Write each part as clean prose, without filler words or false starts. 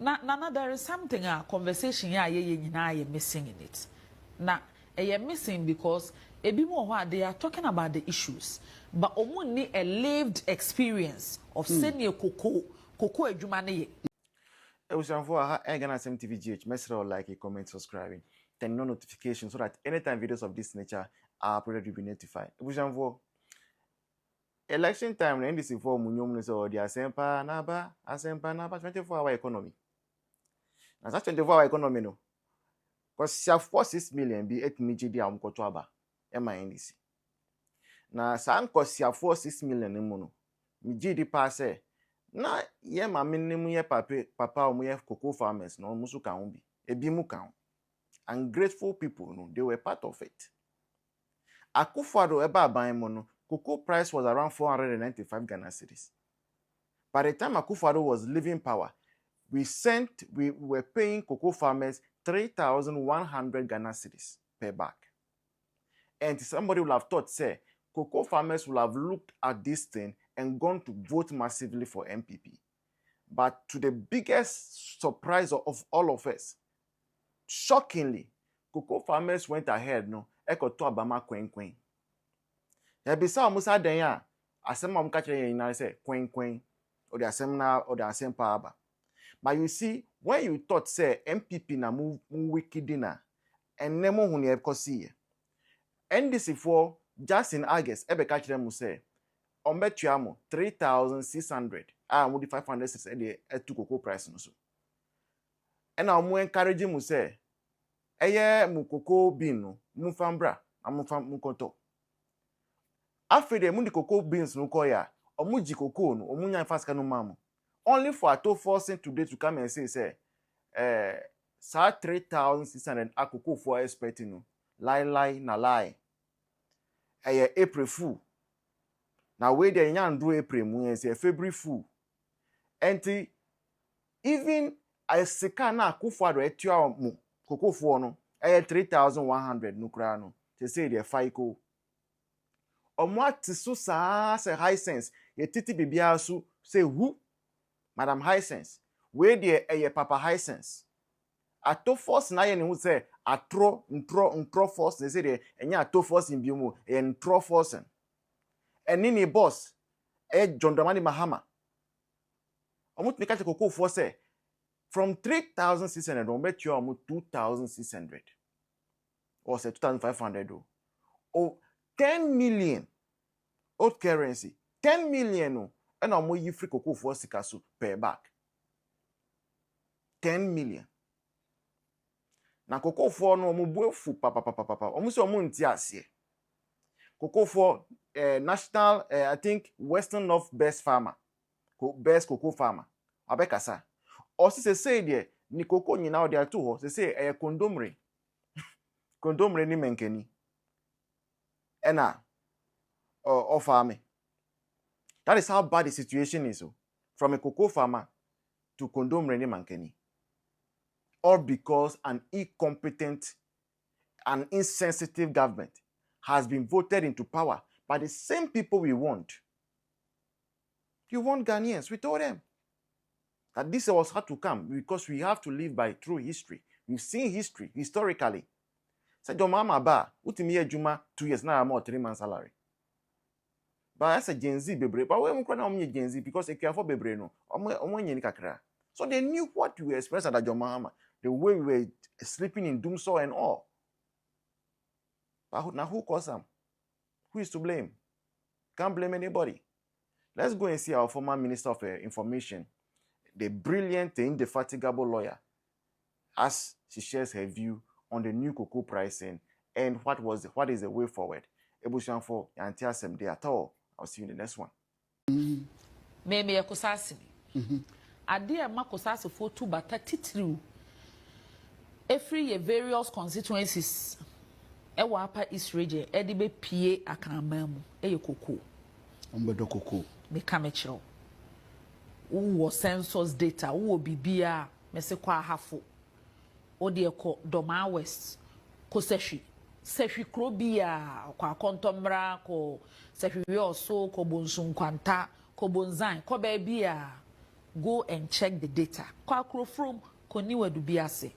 Nana, there is something a conversation you missing in it. Now, you're missing because a bit more they are talking about the issues, but only a lived experience of senior cocoa ejumane. For N0T TV, make sure to like, comment, subscribing, turn on notifications so that anytime videos of this nature are uploaded, you'll be notified. For election time, the NDC for Munyom so the Asempa Naba 24-hour economy. Now that 24-hour economy no, because 6 million be 8 million di amkotoaba. NDC. Now some cost 6 million no, mi GD passe. Na ye ma minimum ye papa omo ye cocoa farmers no musu kan bi ebi mu kan ungrateful people no they were part of it. Akufo-Addo eba aban mo no cocoa price was around 495 Ghana cedis. By the time Akufo-Addo was leaving power, we were paying cocoa farmers 3,100 Ghana cedis per bag. And somebody would have thought, say, cocoa farmers will have looked at this thing and gone to vote massively for MPP. But to the biggest surprise of all of us, shockingly, cocoa farmers went ahead, no, eko to abama kwen. Ebisa omusa den ya, asema omka kire yin say kwen, or the asem or the asem aba. But you see, when you thought, say, MPP na move wiki dinner, and nemo huni ekosi NDC for just in August, ebe ka kire mu say, ombetuamo 3,600 with the 500 to cocoa price no so. And I'm encouraging mu say eye mu cocoa bean no mu fambra amu fam mu konto. After mu di cocoa beans no koya omu ji cocoa no omu nya fast kanu mamu. Only for Ato forcing today to come and say sa 3,600 a cocoa for expecting no lie eye April fool. Now where the young do April mu say February fool. And even as sekana Akufo-Addo etua mu cocoa for no 3,100 no kra no they say they FICO. Omwati so sa say high sense ye titi bibia so say who Madam High Sense where the Papa High Sense Ato force na ye ne hu say atro ntro force they say the enya ato force in biomu ntro force. And nini boss, John Dramani Mahama. Omut meka cocoa for say from 3,600 on bet you almost 2,600 or say 2,500 oh 10 million old currency 10 million no and almost you free cocoa for sikasu per bag 10 million. Na cocoa for no omu buefu papa omu se omu nti ase cocoa for national, I think Western North best farmer, best cocoa farmer. Abekasa. Or say there, ni cocoa ni now there too. Say condomre ni menkeni. Ena or farming. That is how bad the situation is. From a cocoa farmer to condomre ni menkeni. All because an incompetent and insensitive government has been voted into power by the same people we want. You want Ghanaians. We told them that this was hard to come because we have to live by true history. We've seen history historically. Said your mama ba, utimiye juma 2 years now more 3 months salary. But that's a Gen Z bebre. But we don't know Gen Z because they care for bebre no. So they knew what we were expressing at your mama, the way we were sleeping in doomsday and all. But now who caused them? Who is to blame? Can't blame anybody. Let's go and see our former Minister of Information, the brilliant, the indefatigable lawyer, as she shares her view on the new cocoa pricing and what is the way forward. Ebushan for Yantiasem de at all. I'll see you in the next one. Maybe a kusasi. Adia makosasi for 2 but 33. Every various constituencies. Ewa apa East region edibe pie akanamamu eye cocoa ombedo cocoa me kamechiro wo census data wo bibia mese kwa hafo ode ekọ Doma West ko Sehwi Krobia kwa kontomra ko Sehwi Oso ko Bonsun Kwanta ko Bonzan ko ba bia go and check the data. Kwa from koniwa dubiase.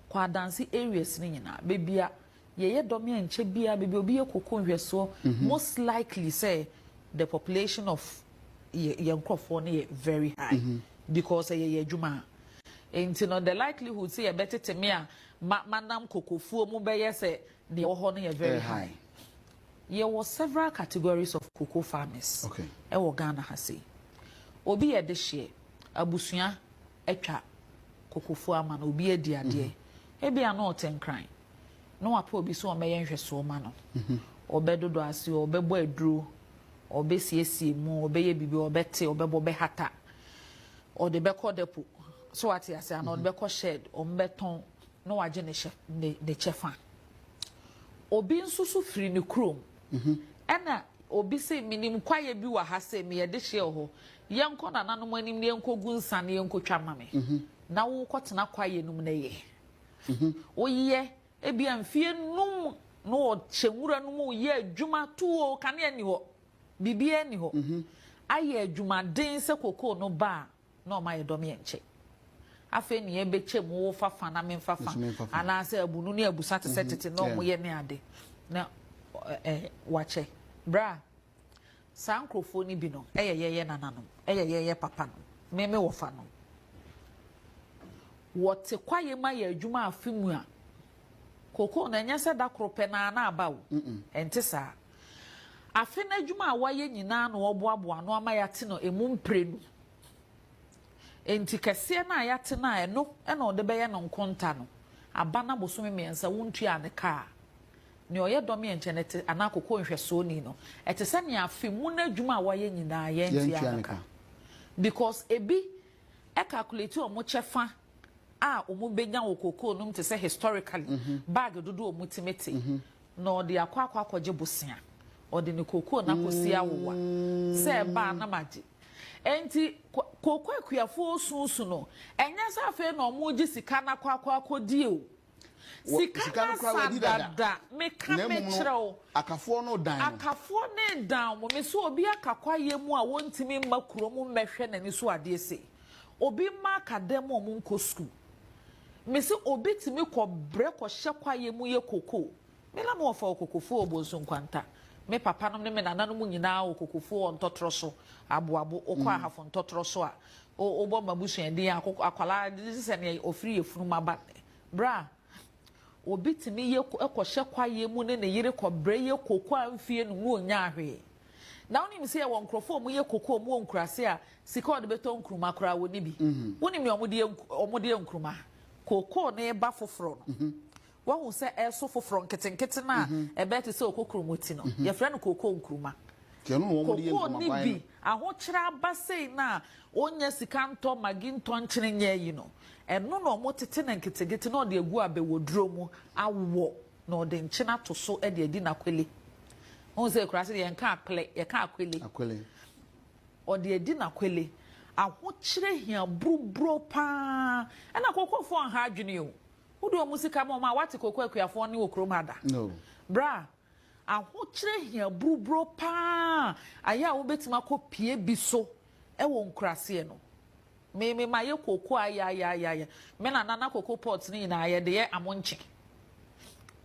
Kwa dansi areas ni nyina bebia ye domi enche bia bebi obi ye cocoa hweso most likely say the population of ye nkrofo ne very high because ye adwuma enti no the likelihood say ye better teme a manam cocoa mu be ye say the wo no ye very high. There were several categories of cocoa farmers. Okay. Ewo Ghana ha say obi ye de hye abusua etwa cocoa ama na obi edi ade ebi N0T nkran no apo obi so omeye nhweso ma no obedodo ase obebo aduro obesiesie mu obeye bibi obete obebo behata ode beko depo so ati ase na ode beko shed ombeton no waje ne chefa obi nsusu firi ne krom ena obi se minim kwaye bi wa ha se me ye de hye ho yenko na nanom anim ne yenko gunsa ne yenko twama me na wo kotena kwaye num na ye oye ebi amfie num no chewura num ye adwuma tuo kane ani ho bibia ani ho aye adwuma den se cocoa no ba na o ma ye dom ye nche afa ni e beche mu wo fafa na me fafa ana se abunu ne abusa te setete no mo ye ne ade na wache bra sankrofo ni bi no ye nananom ye papa no me wo fa no wote kwaye ma ye adwuma afimu a cocoa na nya se da krope na abawo ente sa afi na adwuma a waye nyina na oboaboa no ama ya te no emu mprenu enti kese na ya te na eno na ode be ye no nkonta no aba na bosome miensa wontu a ne ka ne oye dom ye nchenete ana cocoa nhweso ni no ete se ne afimu na adwuma a waye nyina ye enti aka because ebi e calculate o mo chefa omu benya wo cocoa num te say historically bag dodo omu timete no de akwa akwaje bosia o de ne cocoa na kosia wowa se ba na maji enti cocoa akuafo sunsu no enya sa fe na omu gi sika na akodi o sika na sadada me ka me kire akafo no dan mo me so obi akakwa yemu a wontimi makuro mu mehwe na ni so ade ese obi ma akadem omu nko school mesi obi timi ko bre ko hye kwaye mu ye cocoa me la no ofa kokofo obonso nkwanta me papa no me nananom nyina okokofo ontotro so aboabo okọ ahafo ntotro so a obo mabusuan din akwala se ne ofiri efunu maba bra obi timi ye ko hye kwaye mu ne yire ko bre ye cocoa amfie no mu onya ahwe na onim se ye won krofo mu ye cocoa mu onkrase a sika ode beto nkruma kora woni bi wonim ye omode nkruma cocoa na eba foforo no wa hu se eso foforo nketenkete na ebe te se okokromoti no ye frɛ no cocoa nkruma ke no wo mode nkruma bi ahokyera basei na onya sika nto magi nto nkyene nya yi no eno no mo tete na nketegete na ode agu abewoduro mu awo na ode nkyena to so e de adi na kwele hu se kurase ye nka akle ye ka akwele ode adi na kwele ahokyere hia brubro pa ana kokofo ha adwene o wudo musika ma wate kokko akuafo ne wokrom ada no bra ahokyere hia brubro pa aya wo betima kopie bi so e wo nkrase no me ma ye kokko aya me na kokko pot ni na ye de ye amonche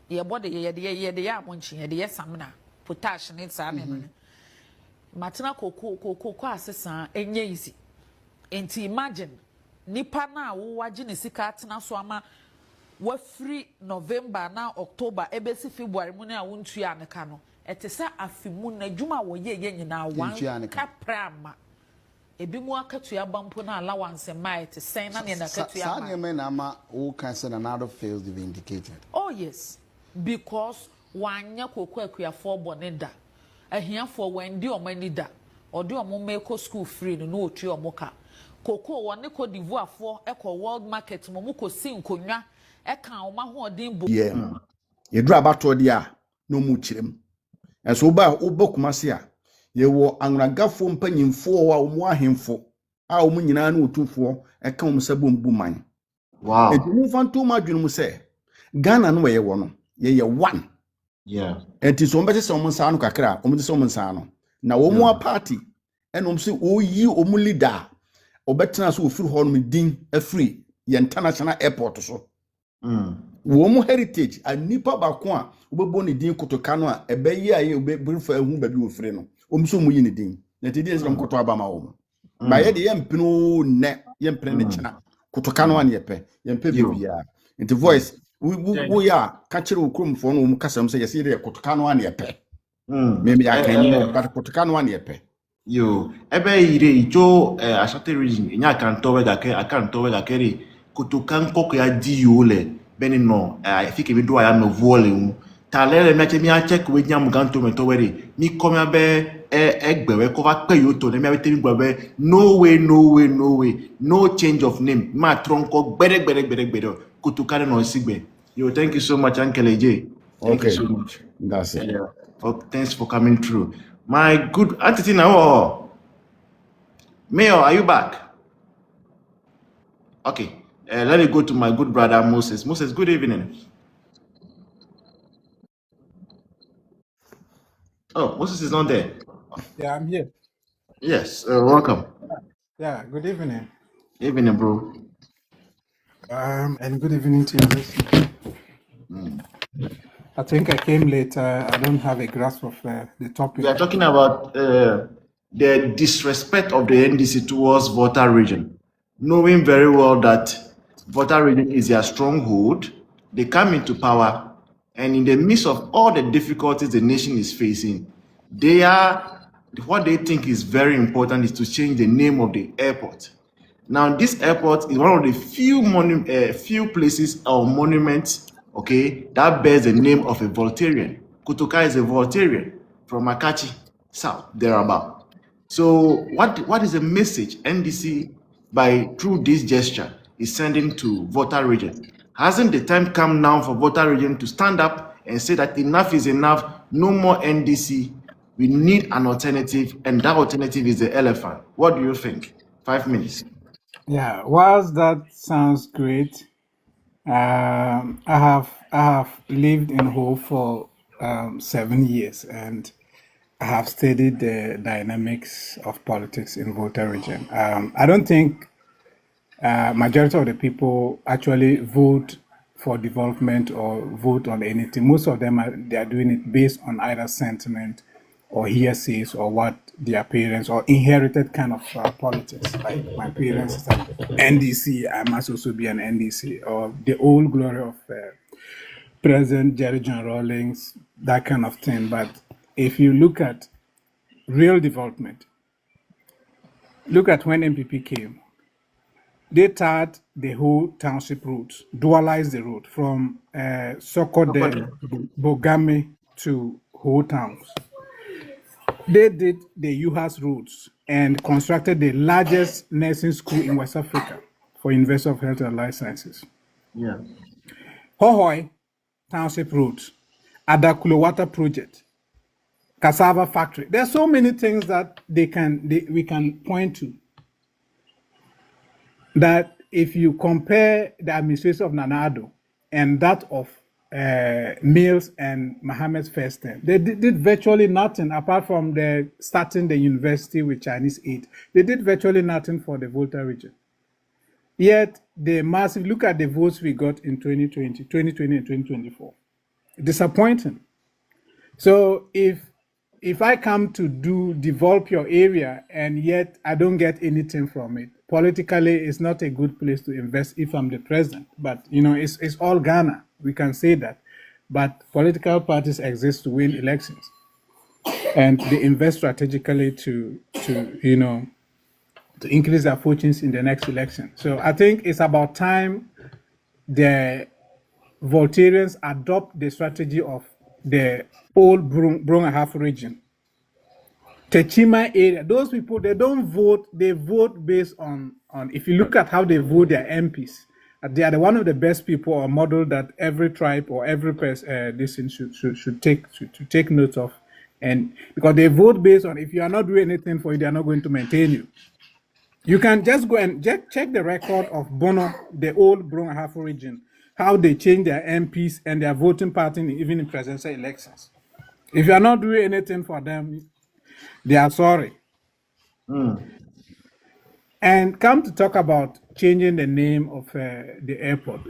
ye bode ye de ye amonche ye de ye samna potash ne sa me matena kokko asesa enye easy enti imagine nipa na wo waje ne sika atena so ama wa free November na October ebesi February mu na wontu ya neka no etese afimu na dwuma wo ye nyina wan kaprama ebi mu akatu ya bampo na allowance mai te sen na ne na katu ya sa ne me na ma wo kan se na another fails to be indicated. Oh yes, because wanya kokko akuafo boneda ahiafo wandi omani da ode omo make school free no otu omoka cocoa wone ko divoafo eko world market mo ko si nkonwa eka oma ho den bo ye dra bato dia no mu kirem enso ba obokuma se a ye wo anwragafo mpanyimfo a omo ahemfo a omo nyina na otufo eka omo sabombu man wow enti fanto ma dwunu mu se Ghana no ye wo no ye one yeah enti so mbese se omo nsa no kakra omo se omo nsa no na omo a party enom se oyi omo leader obetena so ofiri ho no din afiri ye international airport so wo mu heritage anipa bako a obebo ne din kotoka no a ebeyi aye obebirfa ehu ba bi ofiri no omso mu yi ne din na tedi esem koto abama wo ba ye de yempino ne yempene ne chena kotoka no an yepe yempe bibia nti voice we ya ka kire okromfo no mu kasam se yesi de kotoka no an yepe maybe I can know but kotoka no an yepe yo ebe ire ijo asate region nya kan towe ga kere kotoka nkoko ya di yo le beni no I think we do ya no volume talere me che mi a check we nya mu kan to me to we mi ko mi abe egbewe ko va pe yo to ne mi abe temi gbe no way no change of name ma tronko gbere kotoka no sigbe yo thank you so much Uncle AJ thank you so much that's it thanks for coming through my good Auntie now Mayor, are you back? Okay, let me go to my good brother Moses. Moses, good evening. Oh, Moses is not there. Yeah, I'm here. Yes, welcome. Yeah, good evening. Evening, bro. And good evening to you. I think I came late. I don't have a grasp of the topic. We are talking about the disrespect of the NDC towards Volta region, knowing very well that Volta region is their stronghold. They come into power, and in the midst of all the difficulties the nation is facing, what they think is very important is to change the name of the airport. Now, this airport is one of the few places or monuments, okay, that bears the name of a Voltarian. Kotoka is a Voltarian from Akachi South, thereabout. So, what is the message NDC, through this gesture, is sending to Volta region? Hasn't the time come now for Volta region to stand up and say that enough is enough, no more NDC, we need an alternative, and that alternative is the elephant? What do you think? 5 minutes. Yeah, whilst that sounds great, I have lived in Ho for 7 years, and I have studied the dynamics of politics in Volta region. I don't think majority of the people actually vote for development or vote on anything. Most of them are doing it based on either sentiment or hearsays or what their parents or inherited kind of politics. Like my parents is an NDC, I must also be an NDC, or the old glory of President Jerry John Rawlings, that kind of thing. But if you look at real development, look at when MPP came. They tarred the whole township route, dualized the road from Sokode, Bogame to whole towns. They did the UHAS routes and constructed the largest nursing school in West Africa for University of Health and Life Sciences. Yeah. Hohoi Township route, Adakulo Water Project, Cassava Factory. There are so many things that we can point to, that if you compare the administration of Nanado and that of Mills and Mohammed's first term, they did virtually nothing apart from starting the university with Chinese aid. They did virtually nothing for the Volta region. Yet the massive, look at the votes we got in 2020 and 2024. Disappointing. So if I come to develop your area and yet I don't get anything from it, politically it's not a good place to invest if I'm the president. But it's all Ghana. We can say that. But political parties exist to win elections, and they invest strategically to increase their fortunes in the next election. So I think it's about time the Voltarians adopt the strategy of the old Brong-Ahafo region. Techima area, those people, they don't vote, they vote based on if you look at how they vote their MPs, they are one of the best people or model that every tribe or every person should take note of. And because they vote based on, if you are not doing anything for you, they are not going to maintain you. You can just go and check the record of Bono, the old Brong-Ahafo region, how they change their MPs and their voting pattern even in presidential elections. If you are not doing anything for them, they are sorry. And come to talk about changing the name of the airport.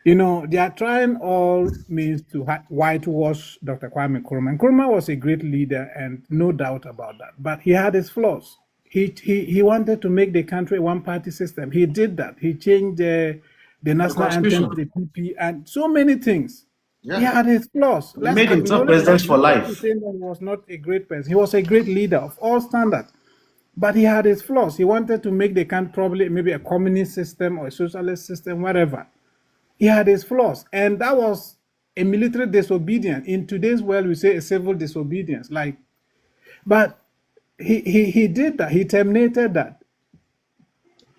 You know, they are trying all means to whitewash Dr. Kwame Nkrumah. Nkrumah was a great leader, and no doubt about that. But he had his flaws. He wanted to make the country a one-party system. He did that. He changed the national anthem to the PP and so many things. Yeah. He had his flaws. He made himself president for life. He was not a great person. He was a great leader of all standards. But he had his flaws. He wanted to make the country probably maybe a communist system or a socialist system, whatever. He had his flaws. And that was a military disobedience. In today's world, we say a civil disobedience. But he did that. He terminated that.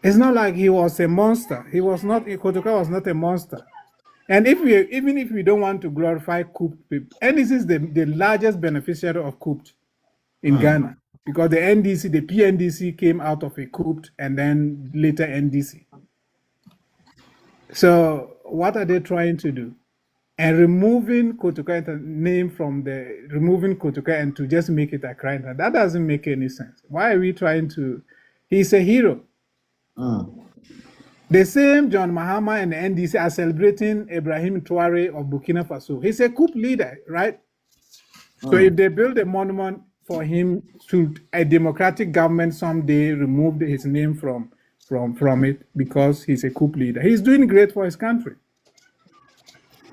It's not like he was a monster. He was not, Kotoka was not a monster. And even if we don't want to glorify coup people, NDC is the largest beneficiary of coup in Ghana. Because the NDC, the PNDC came out of a coup and then later NDC. So what are they trying to do? And removing Kotoka name from removing Kotoka and to just make it a crime, that doesn't make any sense. Why are we trying to, he's a hero. The same John Mahama and the NDC are celebrating Ibrahim Traore of Burkina Faso. He's a coup leader, right? So if they build a monument for him, should a democratic government someday remove his name from it because he's a coup leader? He's doing great for his country.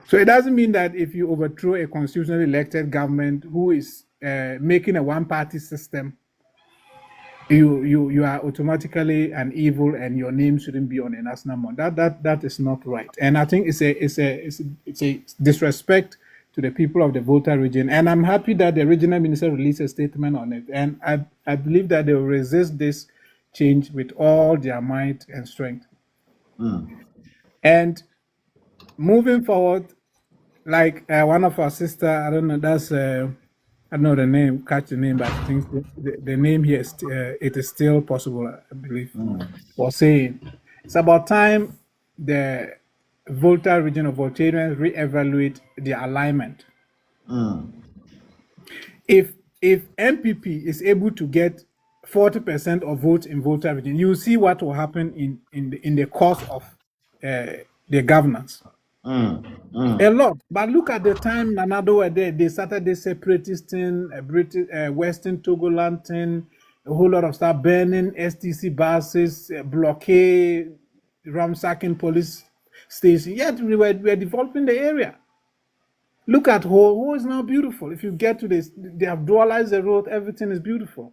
So it doesn't mean that if you overthrow a constitutionally elected government who is making a one-party system, you are automatically an evil and your name shouldn't be on a national monument. That is not right. And I think it's a disrespect to the people of the Volta region. And I'm happy that the regional minister released a statement on it. And I believe that they will resist this change with all their might and strength. And moving forward, like one of our sister, I don't know, that's I don't know the name, catch the name, but I think the name here is it is still possible, I believe, was saying it's about time the Volta region of Voltarians reevaluate their alignment. If MPP is able to get 40% of votes in Volta region, you see what will happen in the course of the governance. A lot. But look at the time Nanado were there. They started the separatist thing, British, Western Togoland thing, a whole lot of stuff, burning STC buses, blockade, ransacking police station. Yet we were developing the area. Look at Ho is now beautiful. If you get to this, they have dualized the road, everything is beautiful.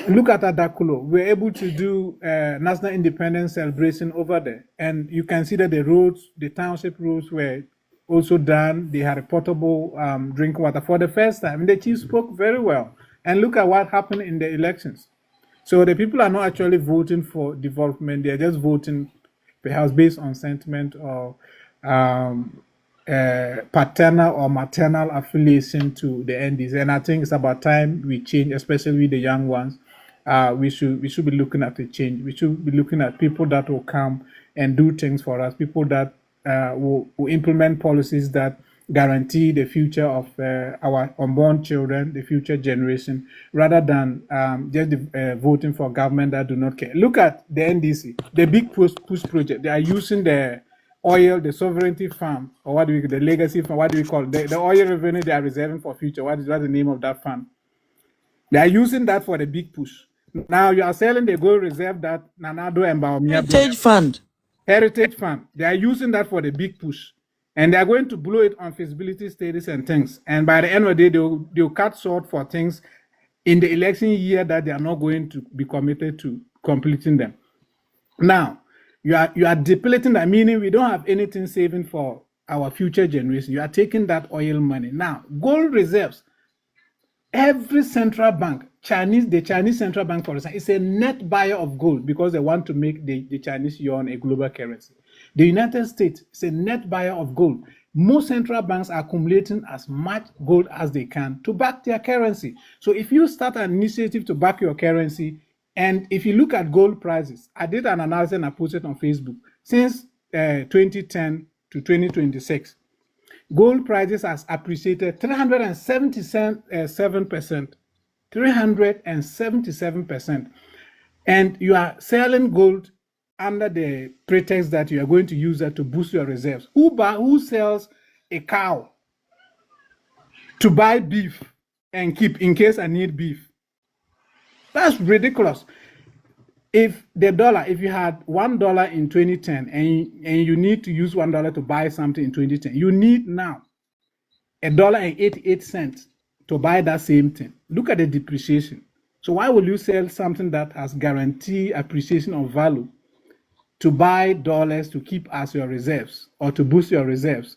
Look at Adakulo. We're able to do national independence celebration over there. And you can see that the roads, the township roads were also done. They had a portable drink water for the first time. And the chief spoke very well. And look at what happened in the elections. So the people are not actually voting for development. They're just voting perhaps based on sentiment or paternal or maternal affiliation to the NDs. And I think it's about time we change, especially the young ones. We should be looking at a change. We should be looking at people that will come and do things for us, people that will implement policies that guarantee the future of our unborn children, the future generation, rather than just voting for government that do not care. Look at the NDC, the big push project. They are using the oil, the sovereignty fund, or what do we call the legacy fund? What do we call it? The oil revenue they are reserving for future? What's the name of that fund? They are using that for the big push. Now you are selling the gold reserve that Nanado and Baumia Heritage Fund. They are using that for the big push. And they are going to blow it on feasibility studies and things. And by the end of the day, they'll cut short for things in the election year that they are not going to be committed to completing them. Now, you are depleting that, meaning we don't have anything saving for our future generation. You are taking that oil money. Now, gold reserves, every central bank, the Chinese central bank, for example, is a net buyer of gold because they want to make the Chinese yuan a global currency. The United States is a net buyer of gold. Most central banks are accumulating as much gold as they can to back their currency. So if you start an initiative to back your currency, and if you look at gold prices, I did an analysis and I posted on Facebook. Since 2010 to 2026, gold prices has appreciated 377%. 377%. And you are selling gold under the pretext that you are going to use that to boost your reserves. Who sells a cow to buy beef and keep in case I need beef? That's ridiculous. If you had $1 in 2010 and you need to use $1 to buy something in 2010, you need now $1.88 to buy that same thing. Look at the depreciation. So why will you sell something that has guaranteed appreciation of value to buy dollars to keep as your reserves or to boost your reserves